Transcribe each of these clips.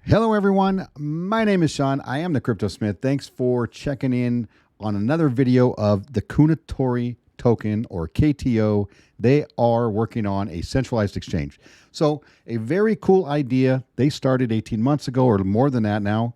Hello, everyone. My name is Sean. I am the Crypto Smith. Thanks for checking in on another video of the Kounotori token, or KTO. They are working on a centralized exchange. So a very cool idea. They started 18 months ago or more than that now,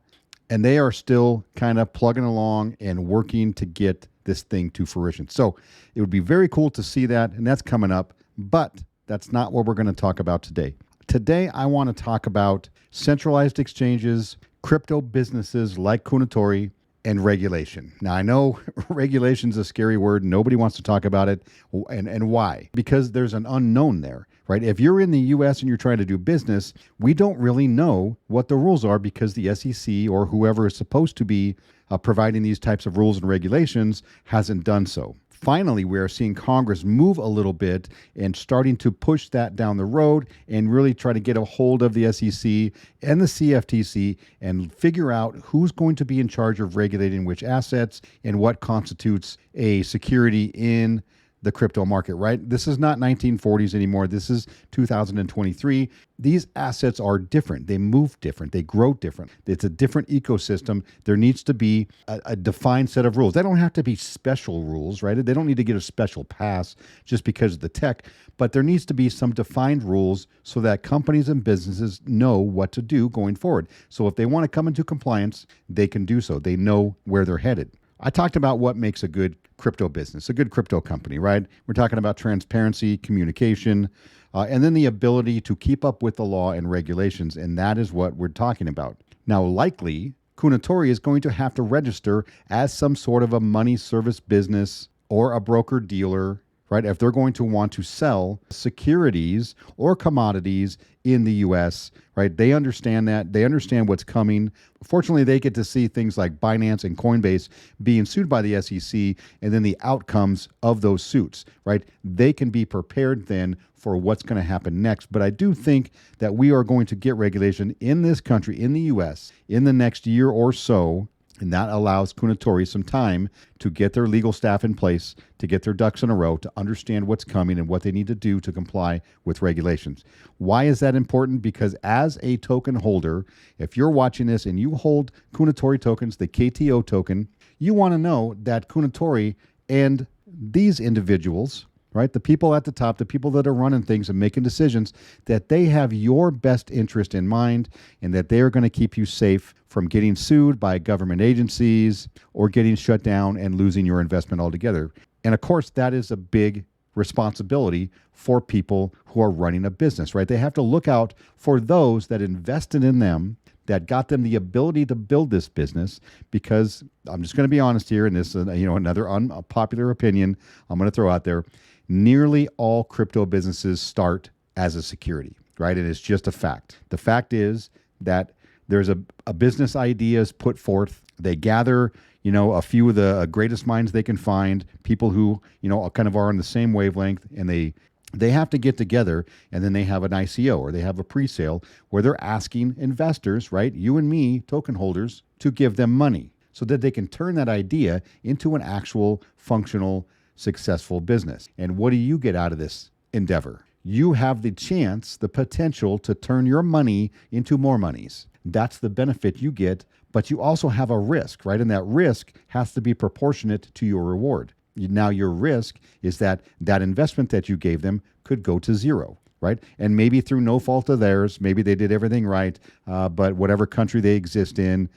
and they are still kind of plugging along and working to get this thing to fruition. So it would be very cool to see that, and that's coming up, but that's not what we're going to talk about today. Today, I want to talk about centralized exchanges, crypto businesses like Kounotori, and regulation. Now, I know regulation is a scary word. Nobody wants to talk about it. And why? Because there's an unknown there, right? If you're in the US and you're trying to do business, we don't really know what the rules are because the SEC or whoever is supposed to be providing these types of rules and regulations hasn't done so. Finally, we are seeing Congress move a little bit and starting to push that down the road and really try to get a hold of the SEC and the CFTC and figure out who's going to be in charge of regulating which assets and what constitutes a security in the crypto market, right? This is not 1940s anymore. This is 2023. These assets are different. They move different. They grow different. It's a different ecosystem. There needs to be a defined set of rules. They don't have to be special rules, right? They don't need to get a special pass just because of the tech, but there needs to be some defined rules so that companies and businesses know what to do going forward. So if they want to come into compliance, they can do so. They know where they're headed. I talked about what makes a good crypto business, a good crypto company, right? We're talking about transparency, communication, and then the ability to keep up with the law and regulations, and that is what we're talking about. Now, likely, Kounotori is going to have to register as some sort of a money service business or a broker-dealer, right? If they're going to want to sell securities or commodities in the US, right? They understand that. They understand what's coming. Fortunately, they get to see things like Binance and Coinbase being sued by the SEC and then the outcomes of those suits, right? They can be prepared then for what's going to happen next. But I do think that we are going to get regulation in this country, in the US, in the next year or so. And that allows Kounotori some time to get their legal staff in place, to get their ducks in a row, to understand what's coming and what they need to do to comply with regulations. Why is that important? Because as a token holder, if you're watching this and you hold Kounotori tokens, the KTO token, you want to know that Kounotori and these individuals, right, the people at the top, the people that are running things and making decisions, that they have your best interest in mind and that they are going to keep you safe from getting sued by government agencies or getting shut down and losing your investment altogether. And of course, that is a big responsibility for people who are running a business, right? They have to look out for those that invested in them, that got them the ability to build this business, because I'm just going to be honest here, and this is another unpopular opinion I'm going to throw out there. Nearly all crypto businesses start as a security, right? And it's just a fact. The fact is that there's a business idea is put forth. They gather, a few of the greatest minds they can find, people who, kind of are on the same wavelength, and they have to get together, and then they have an ICO or they have a pre-sale where they're asking investors, right, you and me, token holders, to give them money so that they can turn that idea into an actual functional, successful business. And what do you get out of this endeavor? You have the chance, the potential to turn your money into more monies. That's the benefit you get, but you also have a risk, right? And that risk has to be proportionate to your reward. Now, your risk is that investment that you gave them could go to zero, right? And maybe through no fault of theirs, maybe they did everything right, but whatever country they exist in,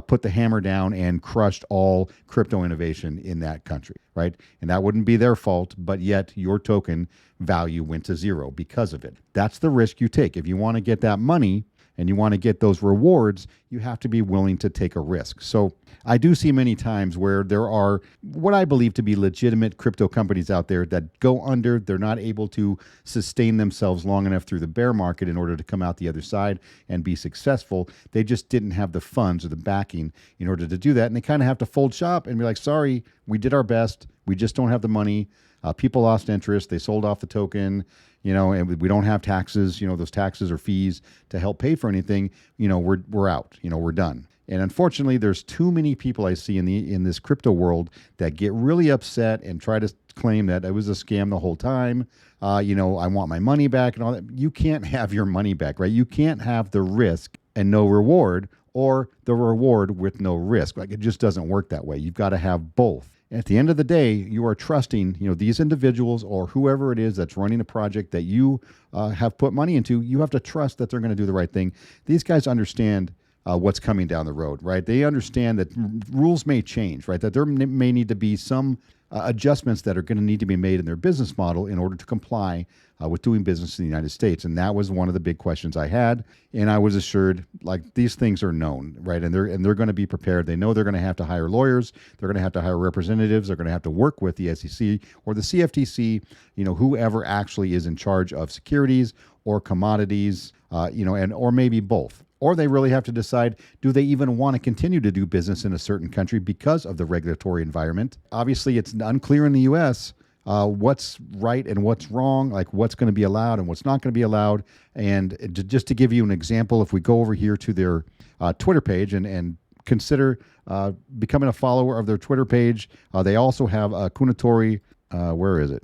put the hammer down and crushed all crypto innovation in that country, right? And that wouldn't be their fault, but yet your token value went to zero because of it. That's the risk you take. If you want to get that money and you want to get those rewards, you have to be willing to take a risk. So I do see many times where there are what I believe to be legitimate crypto companies out there that go under. They're not able to sustain themselves long enough through the bear market in order to come out the other side and be successful. They just didn't have the funds or the backing in order to do that. And they kind of have to fold shop and be like, sorry, we did our best. We just don't have the money. People lost interest. They sold off the token, and we don't have taxes, those taxes or fees to help pay for anything. We're out, we're done. And unfortunately, there's too many people I see in this crypto world that get really upset and try to claim that it was a scam the whole time. I want my money back and all that. You can't have your money back, right? You can't have the risk and no reward, or the reward with no risk. Like, it just doesn't work that way. You've got to have both. At the end of the day, you are trusting, these individuals or whoever it is that's running a project that you have put money into. You have to trust that they're going to do the right thing. These guys understand what's coming down the road, right? They understand that rules may change, right? That there may need to be some adjustments that are going to need to be made in their business model in order to comply with doing business in the United States. And that was one of the big questions I had. And I was assured, like, these things are known, right? And they're going to be prepared. They know they're going to have to hire lawyers. They're going to have to hire representatives. They're going to have to work with the SEC or the CFTC, whoever actually is in charge of securities or commodities, or maybe both. Or they really have to decide, do they even want to continue to do business in a certain country because of the regulatory environment? Obviously, it's unclear in the U.S. What's right and what's wrong, like what's going to be allowed and what's not going to be allowed. And just to give you an example, if we go over here to their Twitter page and consider becoming a follower of their Twitter page, they also have a Kounotori,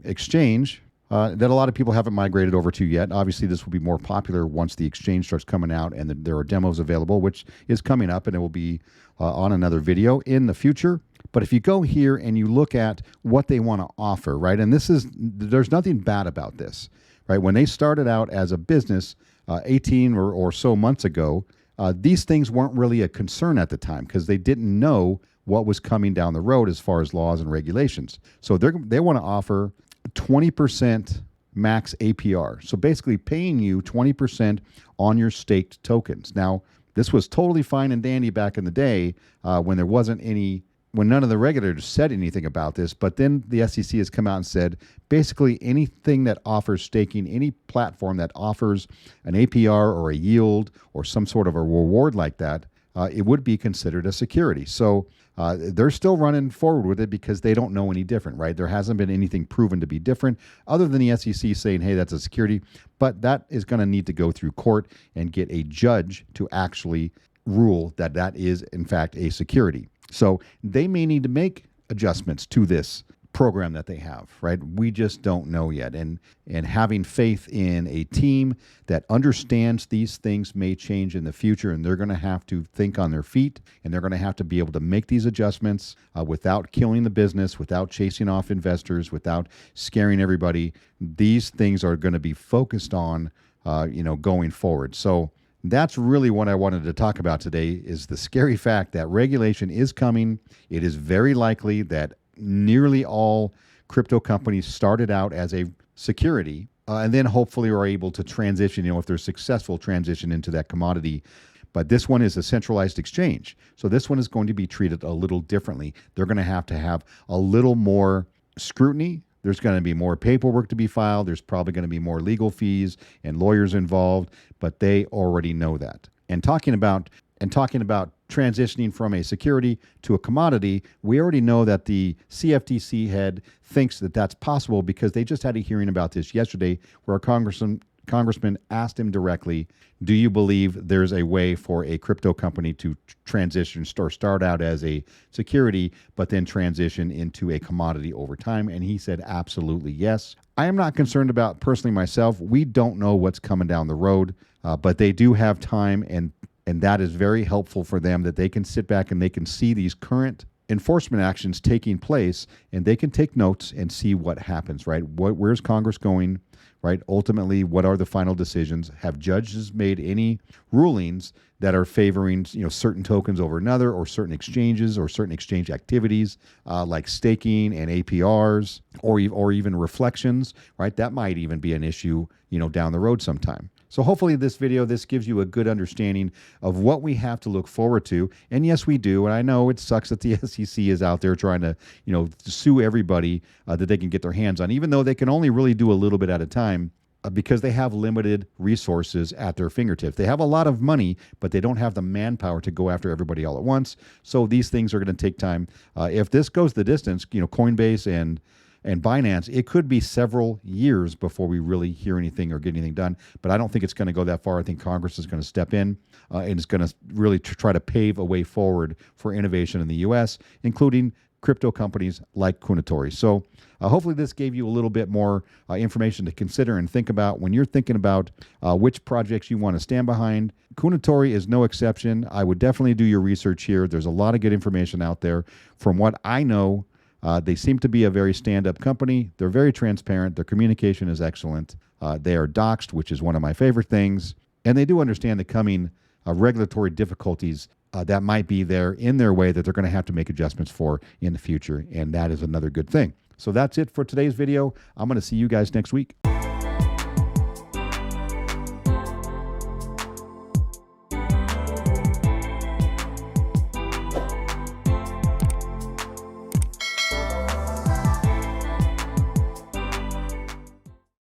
exchange. That a lot of people haven't migrated over to yet. Obviously, this will be more popular once the exchange starts coming out and there are demos available, which is coming up, and it will be on another video in the future. But if you go here and you look at what they want to offer, right, and there's nothing bad about this, right? When they started out as a business 18 or so months ago, these things weren't really a concern at the time because they didn't know what was coming down the road as far as laws and regulations. So they want to offer 20% max APR. So basically paying you 20% on your staked tokens. Now, this was totally fine and dandy back in the day when none of the regulators said anything about this. But then the SEC has come out and said, basically anything that offers staking, any platform that offers an APR or a yield or some sort of a reward like that, it would be considered a security. So they're still running forward with it because they don't know any different, right? There hasn't been anything proven to be different other than the SEC saying, hey, that's a security. But that is going to need to go through court and get a judge to actually rule that that is, in fact, a security. So they may need to make adjustments to this program that they have, right? We just don't know yet. And having faith in a team that understands these things may change in the future, and they're going to have to think on their feet, and they're going to have to be able to make these adjustments without killing the business, without chasing off investors, without scaring everybody. These things are going to be focused on, going forward. So that's really what I wanted to talk about today, is the scary fact that regulation is coming. It is very likely that nearly all crypto companies started out as a security and then hopefully are able to transition, if they're successful, transition into that commodity. But this one is a centralized exchange. So this one is going to be treated a little differently. They're going to have a little more scrutiny. There's going to be more paperwork to be filed. There's probably going to be more legal fees and lawyers involved, but they already know that. And talking about transitioning from a security to a commodity, we already know that the CFTC head thinks that that's possible because they just had a hearing about this yesterday where a congressman asked him directly, do you believe there's a way for a crypto company to transition or start out as a security, but then transition into a commodity over time? And he said, absolutely yes. I am not concerned about personally myself. We don't know what's coming down the road, but they do have time, and that is very helpful for them, that they can sit back and they can see these current enforcement actions taking place, and they can take notes and see what happens, right? Where's Congress going, right? Ultimately, what are the final decisions? Have judges made any rulings that are favoring, certain tokens over another, or certain exchanges or certain exchange activities like staking and APRs or even reflections, right? That might even be an issue, down the road sometime. So hopefully this gives you a good understanding of what we have to look forward to. And yes, we do. And I know it sucks that the SEC is out there trying to, sue everybody that they can get their hands on, even though they can only really do a little bit at a time because they have limited resources at their fingertips. They have a lot of money, but they don't have the manpower to go after everybody all at once. So these things are going to take time. If this goes the distance, Coinbase and Binance, it could be several years before we really hear anything or get anything done. But I don't think it's going to go that far. I think Congress is going to step in and is going to really try to pave a way forward for innovation in the U.S., including crypto companies like Kounotori. So hopefully this gave you a little bit more information to consider and think about when you're thinking about which projects you want to stand behind. Kounotori is no exception. I would definitely do your research here. There's a lot of good information out there. From what I know, they seem to be a very stand-up company. They're very transparent. Their communication is excellent. They are doxed, which is one of my favorite things. And they do understand the coming regulatory difficulties that might be there in their way that they're going to have to make adjustments for in the future. And that is another good thing. So that's it for today's video. I'm going to see you guys next week.